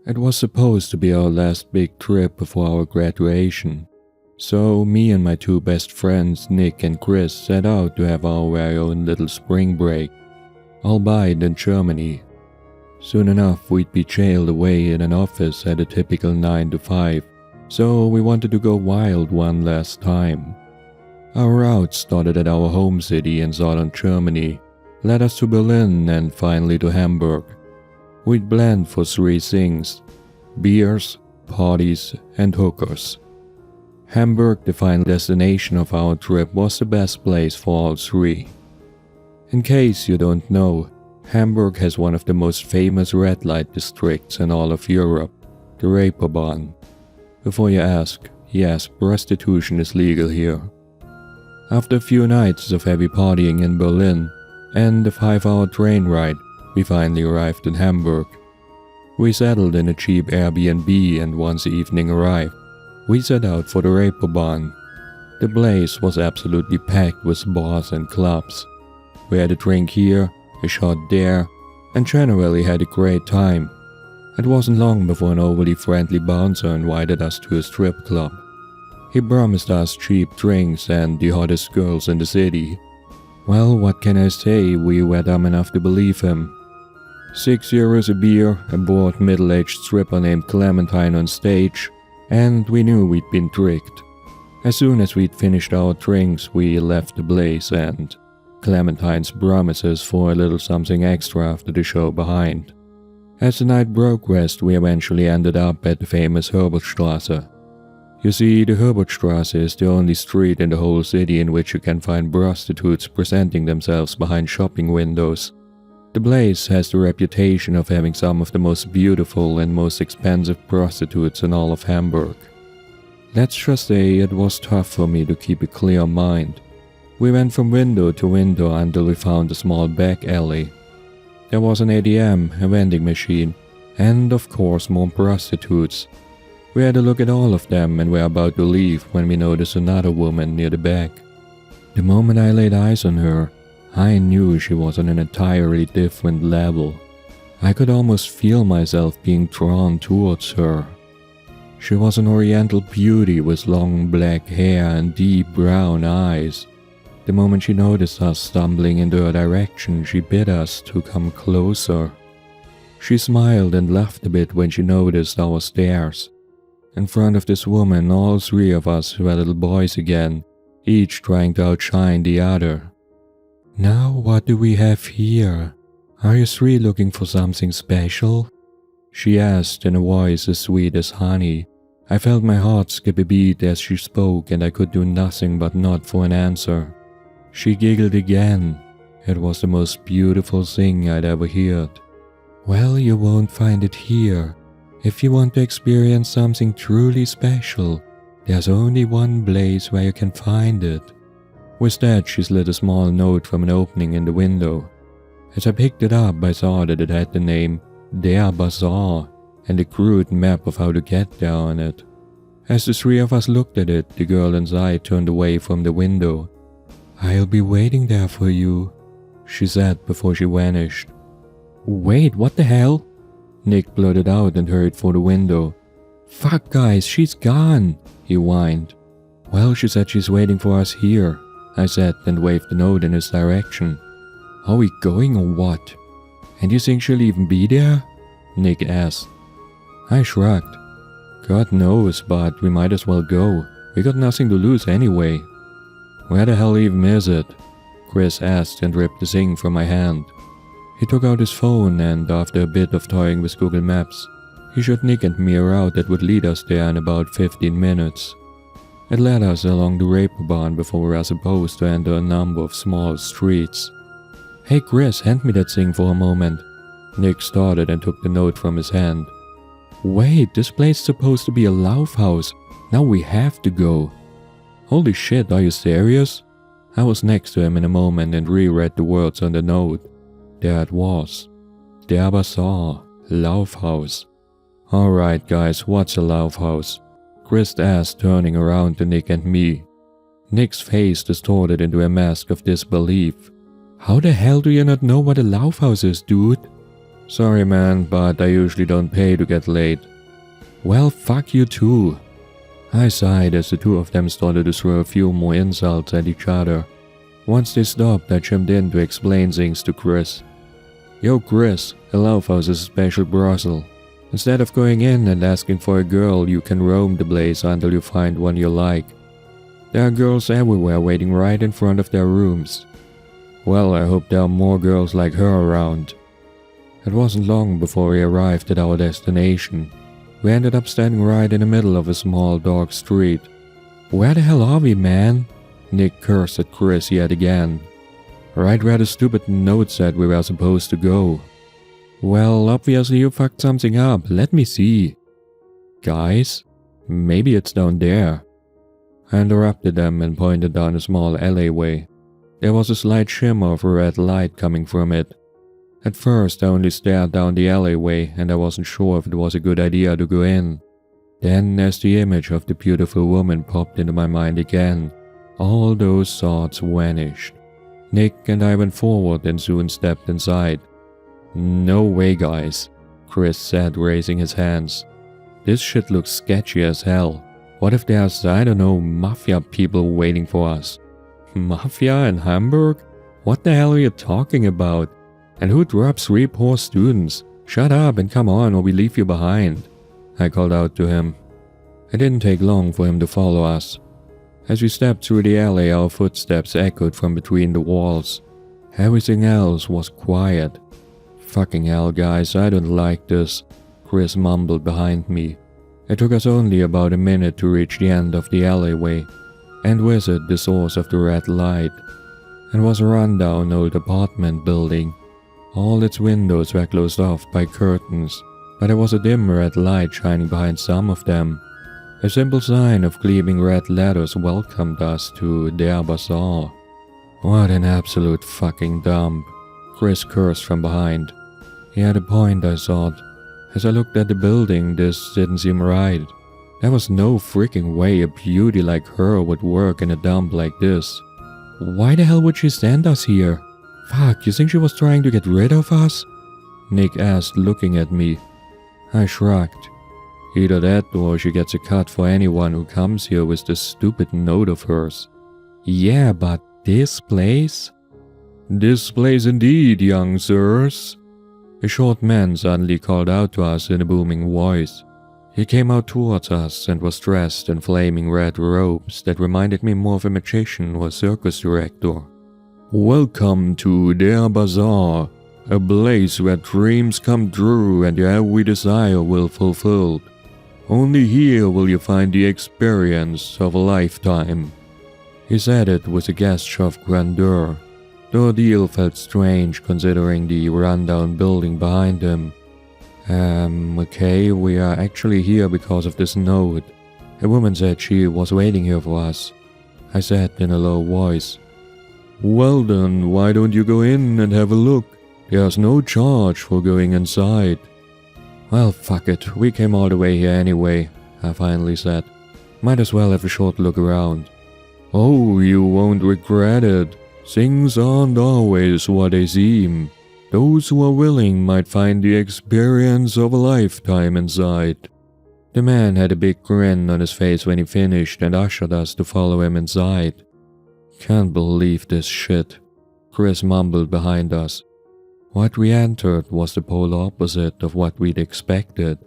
It was supposed to be our last big trip before our graduation, so me and my two best friends, Nick and Chris, set out to have our very own little spring break, albeit in Germany. Soon enough, we'd be jailed away in an office at a typical 9 to 5, so we wanted to go wild one last time. Our route started at our home city in southern Germany, led us to Berlin and finally to Hamburg. We'd planned for 3 things: beers, parties, and hookers. Hamburg, the final destination of our trip, was the best place for all 3. In case you don't know, Hamburg has one of the most famous red light districts in all of Europe, the Reeperbahn. Before you ask, yes, prostitution is legal here. After a few nights of heavy partying in Berlin and a 5-hour train ride, we finally arrived in Hamburg. We settled in a cheap Airbnb, and once the evening arrived, we set out for the Reeperbahn. The place was absolutely packed with bars and clubs. We had a drink here, a shot there, and generally had a great time. It wasn't long before an overly friendly bouncer invited us to a strip club. He promised us cheap drinks and the hottest girls in the city. Well, what can I say, we were dumb enough to believe him. €6 a beer, a bored middle-aged stripper named Clementine on stage, and we knew we'd been tricked. As soon as we'd finished our drinks, we left the place, and Clementine's promises for a little something extra after the show behind. As the night progressed, we eventually ended up at the famous Herbertstrasse. You see, the Herbertstrasse is the only street in the whole city in which you can find prostitutes presenting themselves behind shopping windows. The place has the reputation of having some of the most beautiful and most expensive prostitutes in all of Hamburg. Let's just say it was tough for me to keep a clear mind. We went from window to window until we found a small back alley. There was an ATM, a vending machine, and of course more prostitutes. We had a look at all of them and were about to leave when we noticed another woman near the back. The moment I laid eyes on her, I knew she was on an entirely different level. I could almost feel myself being drawn towards her. She was an oriental beauty with long black hair and deep brown eyes. The moment she noticed us stumbling into her direction, she bid us to come closer. She smiled and laughed a bit when she noticed our stares. In front of this woman, all 3 of us were little boys again, each trying to outshine the other. "Now what do we have here? Are you 3 looking for something special?" she asked in a voice as sweet as honey. I felt my heart skip a beat as she spoke, and I could do nothing but nod for an answer. She giggled again. It was the most beautiful thing I'd ever heard. "Well, you won't find it here. If you want to experience something truly special, there's only one place where you can find it." With that, she slid a small note from an opening in the window. As I picked it up, I saw that it had the name Der Bazaar and a crude map of how to get there on it. As the 3 of us looked at it, the girl inside turned away from the window. "I'll be waiting there for you," she said before she vanished. "Wait, what the hell?" Nick blurted out and hurried for the window. "Fuck guys, she's gone," he whined. "Well, she said she's waiting for us here," I said and waved the note in his direction. "Are we going or what? And you think she'll even be there?" Nick asked. I shrugged. "God knows, but we might as well go. We got nothing to lose anyway." "Where the hell even is it?" Chris asked and ripped the thing from my hand. He took out his phone and, after a bit of toying with Google Maps, he showed Nick and me a route that would lead us there in about 15 minutes. It led us along the Reeperbahn before we were supposed to enter a number of small streets. "Hey Chris, hand me that thing for a moment." Nick started and took the note from his hand. "Wait, this place is supposed to be a Laufhaus. Now we have to go." "Holy shit, are you serious?" I was next to him in a moment and reread the words on the note. There it was. Der Bazaar, Laufhaus. "Alright guys, what's a Laufhaus?" Chris asked, turning around to Nick and me. Nick's face distorted into a mask of disbelief. "How the hell do you not know what a Laufhaus is, dude?" Sorry man, but I usually don't pay to get laid. Well, fuck you too. I sighed as the two of them started to throw a few more insults at each other. Once they stopped, I chimed in to explain things to Chris. Yo Chris, a love house is a special brothel. Instead of going in and asking for a girl, you can roam the place until you find one you like. There are girls everywhere waiting right in front of their rooms. Well, I hope there are more girls like her around. It wasn't long before we arrived at our destination. We ended up standing right in the middle of a small dark street. Where the hell are we, man? Nick cursed at Chris yet again. Right where the stupid note said we were supposed to go. Well, obviously you fucked something up, let me see. Guys, maybe it's down there. I interrupted them and pointed down a small alleyway. There was a slight shimmer of a red light coming from it. At first I only stared down the alleyway and I wasn't sure if it was a good idea to go in. Then as the image of the beautiful woman popped into my mind again, all those thoughts vanished. Nick and I went forward and soon stepped inside. No way guys, Chris said, raising his hands. This shit looks sketchy as hell. What if there's, I don't know, mafia people waiting for us? Mafia in Hamburg? What the hell are you talking about? And who drops 3 poor students? Shut up and come on or we leave you behind. I called out to him. It didn't take long for him to follow us. As we stepped through the alley, our footsteps echoed from between the walls. Everything else was quiet. Fucking hell guys, I don't like this, Chris mumbled behind me. It took us only about a minute to reach the end of the alleyway and visit the source of the red light. It was a rundown old apartment building. All its windows were closed off by curtains, but there was a dim red light shining behind some of them. A simple sign of gleaming red letters welcomed us to their bazaar. What an absolute fucking dump, Chris cursed from behind. He had a point, I thought. As I looked at the building, this didn't seem right. There was no freaking way a beauty like her would work in a dump like this. Why the hell would she send us here? Fuck, you think she was trying to get rid of us? Nick asked, looking at me. I shrugged. Either that or she gets a cut for anyone who comes here with this stupid note of hers. Yeah, but this place? This place indeed, young sirs. A short man suddenly called out to us in a booming voice. He came out towards us and was dressed in flaming red robes that reminded me more of a magician or a circus director. Welcome to their bazaar, a place where dreams come true and your every desire will fulfilled. Only here will you find the experience of a lifetime. He said it with a gesture of grandeur. The ordeal felt strange considering the rundown building behind him. Okay, we are actually here because of this note. A woman said she was waiting here for us. I said in a low voice. Well then, why don't you go in and have a look? There's no charge for going inside. Well, fuck it, we came all the way here anyway, I finally said. Might as well have a short look around. Oh, you won't regret it. Things aren't always what they seem. Those who are willing might find the experience of a lifetime inside. The man had a big grin on his face when he finished and ushered us to follow him inside. Can't believe this shit, Chris mumbled behind us. What we entered was the polar opposite of what we'd expected.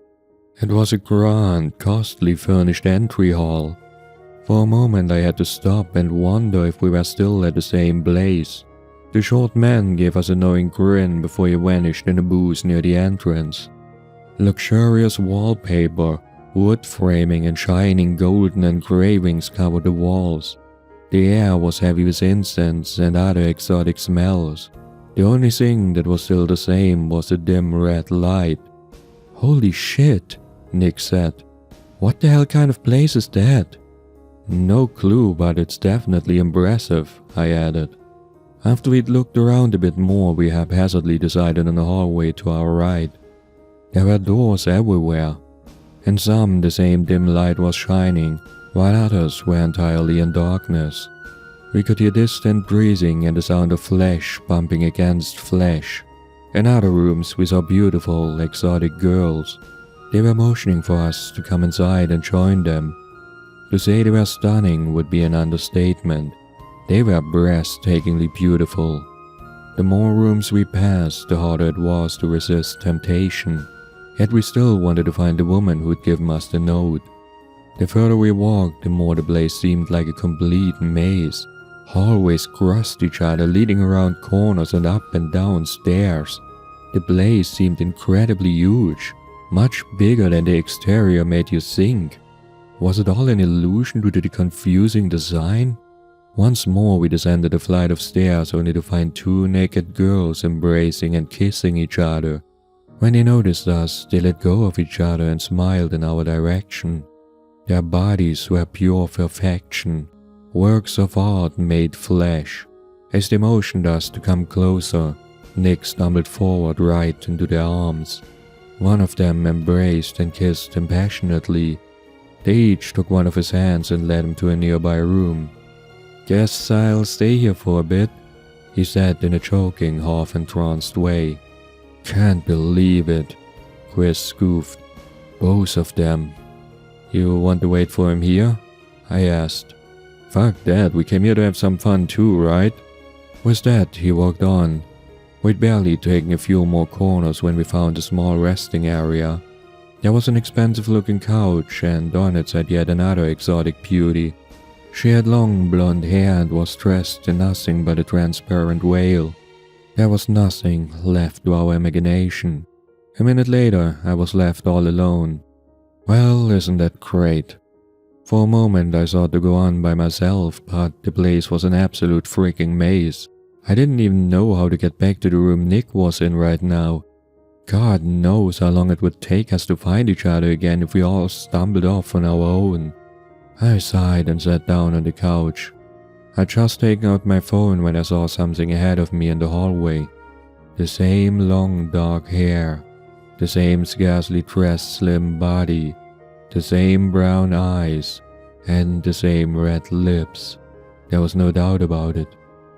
It was a grand, costly furnished entry hall. For a moment I had to stop and wonder if we were still at the same place. The short man gave us a knowing grin before he vanished in a booth near the entrance. Luxurious wallpaper, wood framing and shining golden engravings covered the walls. The air was heavy with incense and other exotic smells. The only thing that was still the same was the dim red light. Holy shit, Nick said. What the hell kind of place is that? No clue, but it's definitely impressive, I added. After we'd looked around a bit more, we haphazardly decided on a hallway to our right. There were doors everywhere. In some, the same dim light was shining, while others were entirely in darkness. We could hear distant breathing and the sound of flesh bumping against flesh. In other rooms, we saw beautiful, exotic girls. They were motioning for us to come inside and join them. To say they were stunning would be an understatement. They were breathtakingly beautiful. The more rooms we passed, the harder it was to resist temptation. Yet we still wanted to find the woman who would give us the note. The further we walked, the more the place seemed like a complete maze. Hallways crossed each other, leading around corners and up and down stairs. The place seemed incredibly huge, much bigger than the exterior made you think. Was it all an illusion due to the confusing design? Once more we descended a flight of stairs only to find two naked girls embracing and kissing each other. When they noticed us, they let go of each other and smiled in our direction. Their bodies were pure perfection, works of art made flesh. As they motioned us to come closer, Nick stumbled forward right into their arms. One of them embraced and kissed him passionately. They each took one of his hands and led him to a nearby room. "Guess I'll stay here for a bit," he said in a choking, half-entranced way. "Can't believe it," Chris scoffed. "Both of them." "You want to wait for him here?" I asked. "Fuck that, we came here to have some fun too, right?" With that, he walked on. We'd barely taken a few more corners when we found a small resting area. There was an expensive-looking couch, and on it sat yet another exotic beauty. She had long blonde hair and was dressed in nothing but a transparent veil. There was nothing left to our imagination. A minute later, I was left all alone. Well, isn't that great? For a moment I thought to go on by myself, but the place was an absolute freaking maze. I didn't even know how to get back to the room Nick was in right now. God knows how long it would take us to find each other again if we all stumbled off on our own. I sighed and sat down on the couch. I'd just taken out my phone when I saw something ahead of me in the hallway. The same long dark hair, the same scarcely dressed slim body, the same brown eyes, and the same red lips. There was no doubt about it.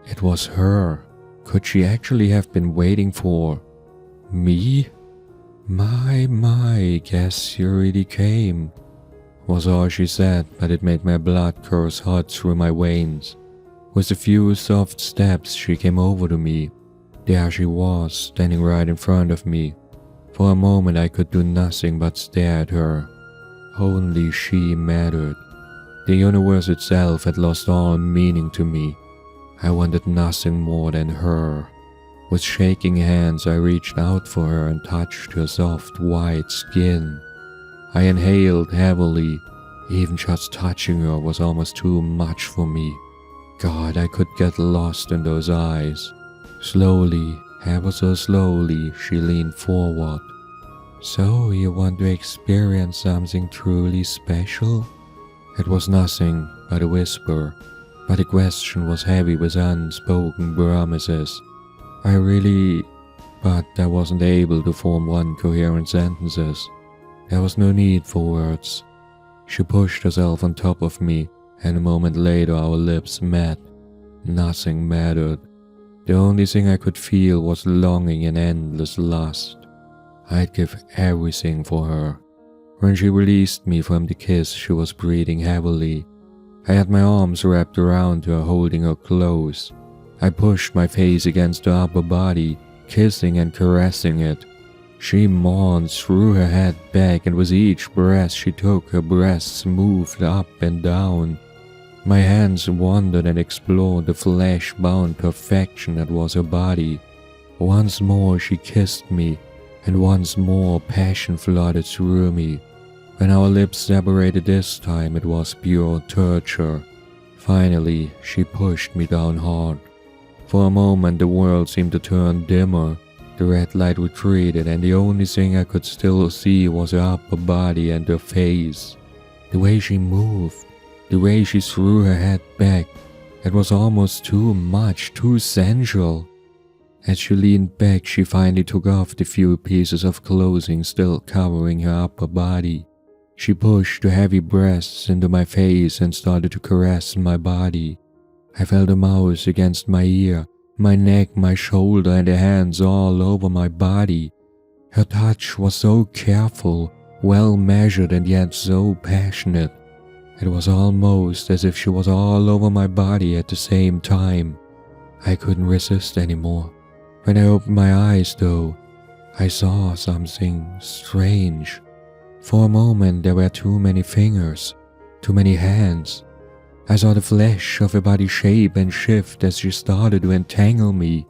It was her. Could she actually have been waiting for me? My, guess you really came, was all she said, but it made my blood course hot through my veins. With a few soft steps, she came over to me. There she was, standing right in front of me. For a moment I could do nothing but stare at her. Only she mattered. The universe itself had lost all meaning to me. I wanted nothing more than her. With shaking hands I reached out for her and touched her soft white skin. I inhaled heavily. Even just touching her was almost too much for me. God, I could get lost in those eyes. Slowly, ever so slowly, she leaned forward. "So you want to experience something truly special?" It was nothing but a whisper, but the question was heavy with unspoken promises. But I wasn't able to form one coherent sentences. There was no need for words. She pushed herself on top of me, and a moment later our lips met. Nothing mattered. The only thing I could feel was longing and endless lust. I'd give everything for her. When she released me from the kiss, she was breathing heavily. I had my arms wrapped around her, holding her close. I pushed my face against her upper body, kissing and caressing it. She moaned, threw her head back, and with each breath she took, her breasts moved up and down. My hands wandered and explored the flesh-bound perfection that was her body. Once more she kissed me, and once more passion flooded through me. When our lips separated this time, it was pure torture. Finally, she pushed me down hard. For a moment the world seemed to turn dimmer. The red light retreated, and the only thing I could still see was her upper body and her face. The way she moved, the way she threw her head back, it was almost too much, too sensual. As she leaned back, she finally took off the few pieces of clothing still covering her upper body. She pushed her heavy breasts into my face and started to caress my body. I felt a mouse against my ear, My neck, my shoulder, and her hands all over my body. Her touch was so careful, well measured, and yet so passionate. It was almost as if she was all over my body at the same time. I couldn't resist anymore. When I opened my eyes, though, I saw something strange. For a moment there were too many fingers, too many hands. I saw the flesh of her body shape and shift as she started to entangle me.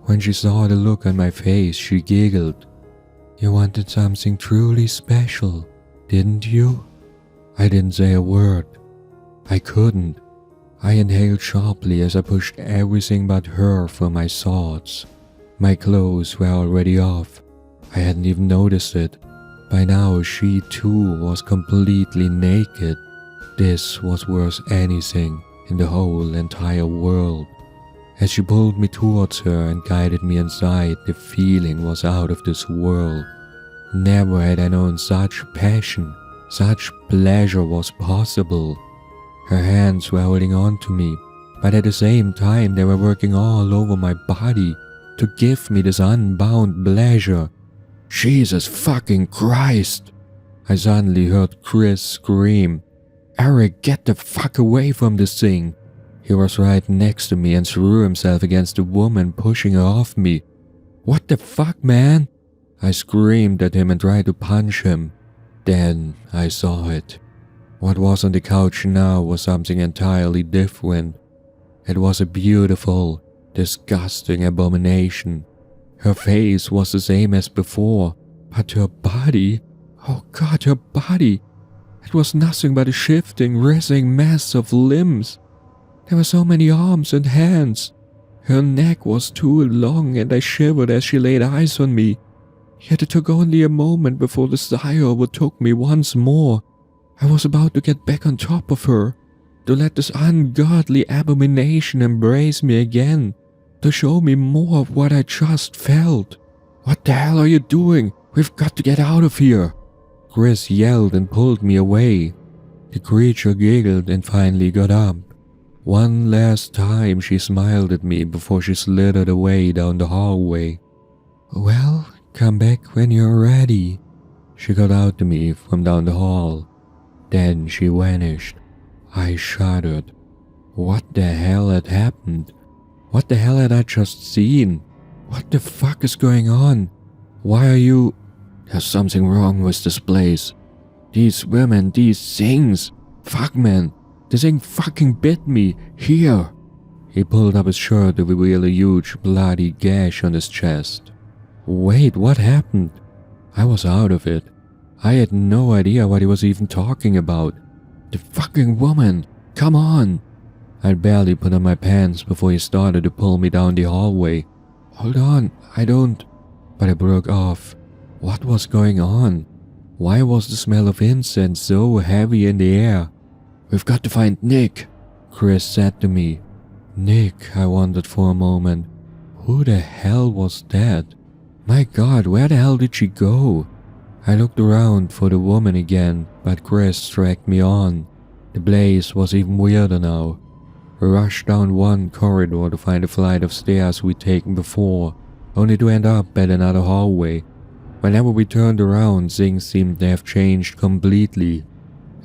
When she saw the look on my face, she giggled. "You wanted something truly special, didn't you?" I didn't say a word. I couldn't. I inhaled sharply as I pushed everything but her from my thoughts. My clothes were already off. I hadn't even noticed it. By now she too was completely naked. This was worth anything in the whole entire world. As she pulled me towards her and guided me inside, the feeling was out of this world. Never had I known such passion, such pleasure was possible. Her hands were holding on to me, but at the same time they were working all over my body to give me this unbound pleasure. Jesus fucking Christ! I suddenly heard Chris scream, "Eric, get the fuck away from this thing!" He was right next to me and threw himself against the woman, pushing her off me. "What the fuck, man?" I screamed at him and tried to punch him. Then I saw it. What was on the couch now was something entirely different. It was a beautiful, disgusting abomination. Her face was the same as before, but her body, oh God, her body, it was nothing but a shifting, writhing mess of limbs. There were so many arms and hands. Her neck was too long and I shivered as she laid eyes on me. Yet it took only a moment before the desire overtook me once more. I was about to get back on top of her, to let this ungodly abomination embrace me again, to show me more of what I just felt. "What the hell are you doing? We've got to get out of here!" Chris yelled and pulled me away. The creature giggled and finally got up. One last time she smiled at me before she slithered away down the hallway. "Well, come back when you're ready," she called out to me from down the hall. Then she vanished. I shuddered. What the hell had happened? What the hell had I just seen? What the fuck is going on? Why are you... There's something wrong with this place. These women, these things. Fuck, man. This thing fucking bit me. Here. He pulled up his shirt to reveal a huge bloody gash on his chest. Wait, what happened? I was out of it. I had no idea what he was even talking about. The fucking woman. Come on. I'd barely put on my pants before he started to pull me down the hallway. Hold on, I don't... But I broke off. What was going on? Why was the smell of incense so heavy in the air? We've got to find Nick, Chris said to me. Nick, I wondered for a moment. Who the hell was that? My God, where the hell did she go? I looked around for the woman again, but Chris dragged me on. The place was even weirder now. We rushed down one corridor to find a flight of stairs we'd taken before, only to end up at another hallway. Whenever we turned around, things seemed to have changed completely.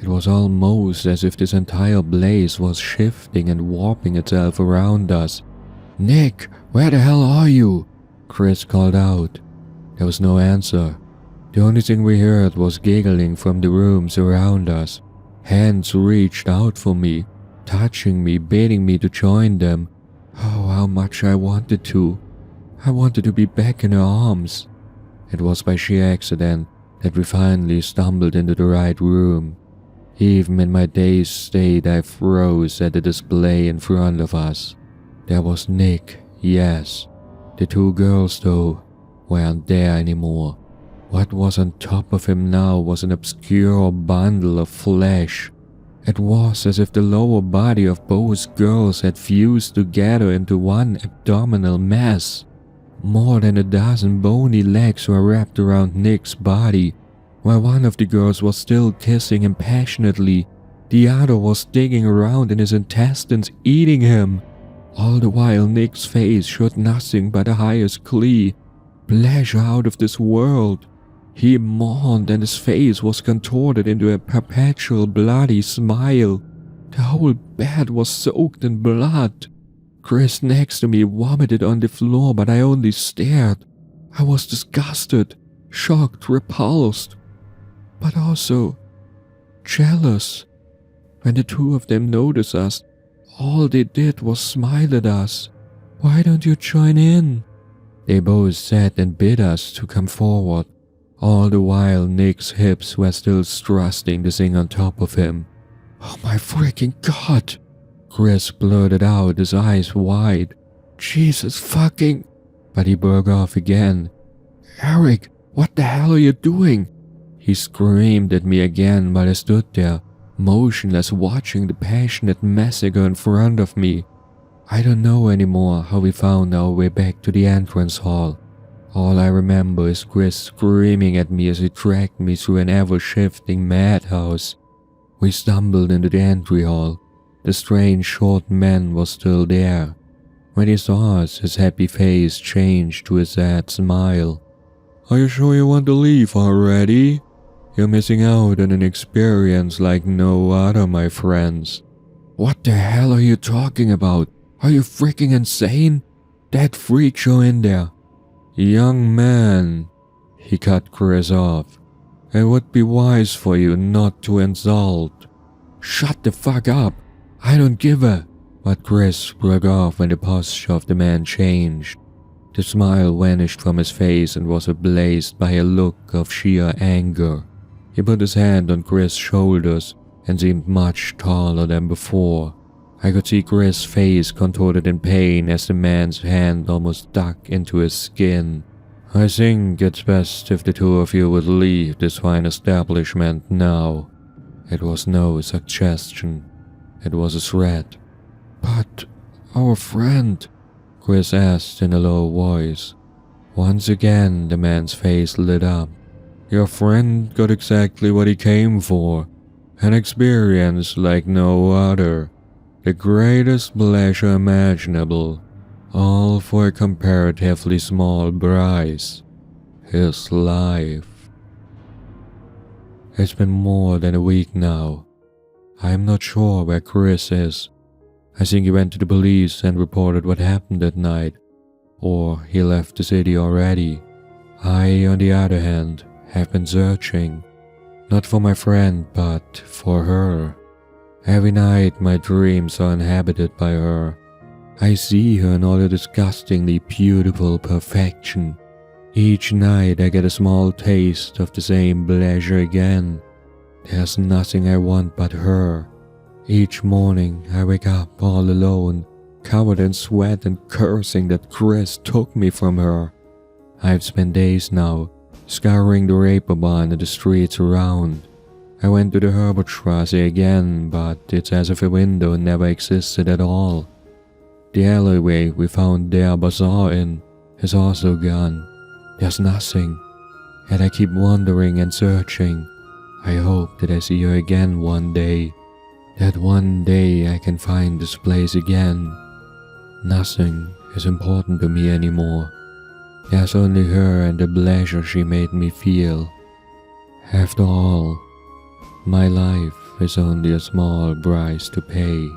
It was almost as if this entire place was shifting and warping itself around us. Nick, where the hell are you? Chris called out. There was no answer. The only thing we heard was giggling from the rooms around us. Hands reached out for me, touching me, bidding me to join them. Oh, how much I wanted to. I wanted to be back in her arms. It was by sheer accident that we finally stumbled into the right room. Even in my dazed state, I froze at the display in front of us. There was Nick, yes. The two girls, though, weren't there anymore. What was on top of him now was an obscure bundle of flesh. It was as if the lower body of both girls had fused together into one abdominal mass. More than a dozen bony legs were wrapped around Nick's body. While one of the girls was still kissing him passionately, the other was digging around in his intestines, eating him. All the while Nick's face showed nothing but the highest glee, pleasure out of this world. He mourned and his face was contorted into a perpetual bloody smile. The whole bed was soaked in blood. Chris next to me vomited on the floor, but I only stared. I was disgusted, shocked, repulsed, but also jealous. When the two of them noticed us, all they did was smile at us. "Why don't you join in?" They both said and bid us to come forward. All the while Nick's hips were still thrusting the thing on top of him. "Oh my freaking God!" Chris blurted out, his eyes wide. "Jesus fucking..." But he broke off again. "Eric, what the hell are you doing?" He screamed at me again while I stood there, motionless, watching the passionate massacre in front of me. I don't know anymore how we found our way back to the entrance hall. All I remember is Chris screaming at me as he dragged me through an ever-shifting madhouse. We stumbled into the entry hall. The strange short man was still there. When he saw us, his happy face changed to a sad smile. "Are you sure you want to leave already? You're missing out on an experience like no other, my friends." "What the hell are you talking about? Are you freaking insane? That freak show in there." "Young man," he cut Chris off, "it would be wise for you not to insult." "Shut the fuck up. I don't give a..." But Chris broke off when the posture of the man changed. The smile vanished from his face and was replaced by a look of sheer anger. He put his hand on Chris' shoulders and seemed much taller than before. I could see Chris' face contorted in pain as the man's hand almost dug into his skin. "I think it's best if the two of you would leave this fine establishment now." It was no suggestion. It was a threat. "But our friend," Chris asked in a low voice. Once again the man's face lit up. "Your friend got exactly what he came for. An experience like no other. The greatest pleasure imaginable. All for a comparatively small price. His life." It's been more than a week now. I'm not sure where Chris is. I think he went to the police and reported what happened that night. Or he left the city already. I, on the other hand, have been searching. Not for my friend, but for her. Every night my dreams are inhabited by her. I see her in all her disgustingly beautiful perfection. Each night I get a small taste of the same pleasure again. There's nothing I want but her. Each morning I wake up all alone, covered in sweat and cursing that Chris took me from her. I've spent days now, scouring the Reeperbahn and the streets around. I went to the Herbertstrasse again, but it's as if a window never existed at all. The alleyway we found their bazaar in is also gone. There's nothing. Yet I keep wandering and searching. I hope that I see her again one day. That one day I can find this place again. Nothing is important to me anymore. There's only her and the pleasure she made me feel. After all, my life is only a small price to pay.